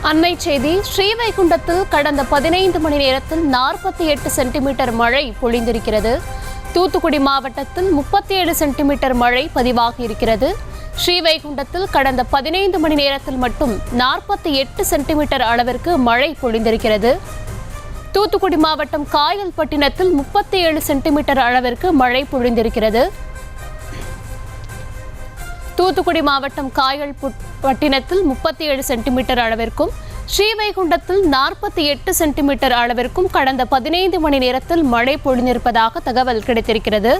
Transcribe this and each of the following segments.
அண்மை செய்தி. ஸ்ரீவைகுண்டத்தில் கடந்த 15 மணி நேரத்தில் 48 சென்டிமீட்டர் மழை பொழிந்திருக்கிறது. தூத்துக்குடி மாவட்டத்தில் 37 சென்டிமீட்டர் மழை பதிவாகி இருக்கிறது. ஸ்ரீவைகுண்டத்தில் கடந்த 15 மணி நேரத்தில் மட்டும் 48 சென்டிமீட்டர் அளவிற்கு மழை பொழிந்திருக்கிறது. தூத்துக்குடி மாவட்டம் காயல்பட்டினத்தில் 37 சென்டிமீட்டர் அளவிற்கு மழை பொழிந்திருக்கிறது. தூத்துக்குடி மாவட்டம் காயல்பட்டினத்தில் 37 சென்டிமீட்டர் அளவிற்கும், ஸ்ரீவைகுண்டத்தில் 48 சென்டிமீட்டர் அளவிற்கும் கடந்த 15 மணி நேரத்தில் மழை பொழிந்திருப்பதாக தகவல் கிடைத்திருக்கிறது.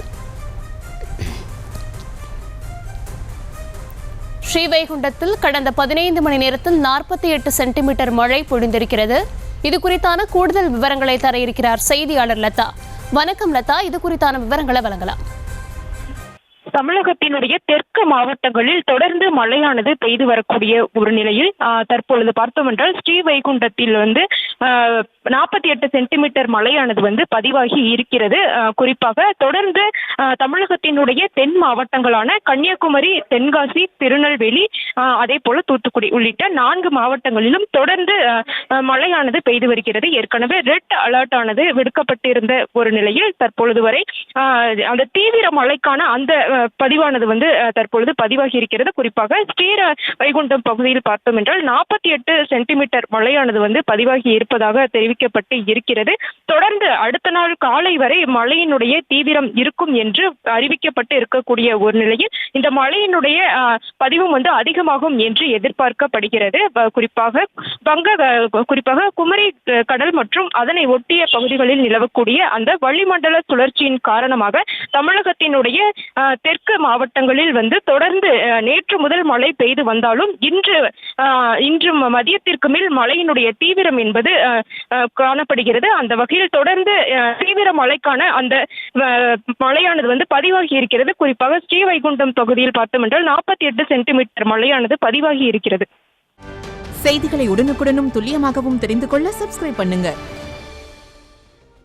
ஸ்ரீவைகுண்டத்தில் கடந்த 15 மணி நேரத்தில் 48 சென்டிமீட்டர் மழை பொழிந்திருக்கிறது. இது குறித்தான கூடுதல் விவரங்களை தர இருக்கிறார் செய்தியாளர் லதா. வணக்கம் லதா, இது குறித்தான விவரங்களை வழங்கலாம். தமிழகத்தினுடைய தெற்கு மாவட்டங்களில் தொடர்ந்து மழையானது பெய்து வரக்கூடிய ஒரு நிலையில் தற்பொழுது பார்த்தோம் என்றால் ஸ்ரீவைகுண்டத்தில் 48 சென்டிமீட்டர் மழையானது பதிவாகி இருக்கிறது. குறிப்பாக தொடர்ந்து தமிழகத்தினுடைய தென் மாவட்டங்களான கன்னியாகுமரி, தென்காசி, திருநெல்வேலி, அதே போல தூத்துக்குடி உள்ளிட்ட 4 மாவட்டங்களிலும் தொடர்ந்து மழையானது பெய்து வருகிறது. ஏற்கனவே ரெட் அலர்ட் ஆனது விடுக்கப்பட்டிருந்த ஒரு நிலையில் தற்பொழுது வரை அந்த தீவிர மழைக்கான அந்த பதிவானது தற்பொழுது பதிவாகி இருக்கிறது. குறிப்பாக ஸ்ரீவைகுண்டம் பகுதியில் பார்த்தோம் என்றால் 48 சென்டிமீட்டர் மழையானது பதிவாகி இருப்பதாக தெரிவிக்கப்பட்டு இருக்கிறது. தொடர்ந்து அடுத்த நாள் காலை வரை மழையினுடைய தீவிரம் இருக்கும் என்று அறிவிக்கப்பட்டு இருக்கக்கூடிய ஒரு நிலையில் இந்த மழையினுடைய பதிவும் அதிகமாகும் என்று எதிர்பார்க்கப்படுகிறது. குறிப்பாக குமரி கடல் மற்றும் அதனை ஒட்டிய பகுதிகளில் நிலவக்கூடிய அந்த வளிமண்டல சுழற்சியின் காரணமாக தமிழகத்தினுடைய தெற்கு மாவட்டங்களில் தொடர்ந்து நேற்று முதல் மழை பெய்து வந்தாலும் இன்று மதியத்திற்கு மேல் மழையினுடைய தீவிரம் என்பது காணப்படுகிறது. அந்த வகையில் தொடர்ந்து தீவிர மழைக்கான அந்த மழையானது பதிவாகி இருக்கிறது. குறிப்பாக ஸ்ரீவைகுண்டம் பகுதியில் பார்த்தோம் என்றால் 48 சென்டிமீட்டர் மழையானது பதிவாகி இருக்கிறது. செய்திகளை உடனுக்குடனும் துல்லியமாகவும் தெரிந்து கொள்ள சப்ஸ்கிரைப் பண்ணுங்க.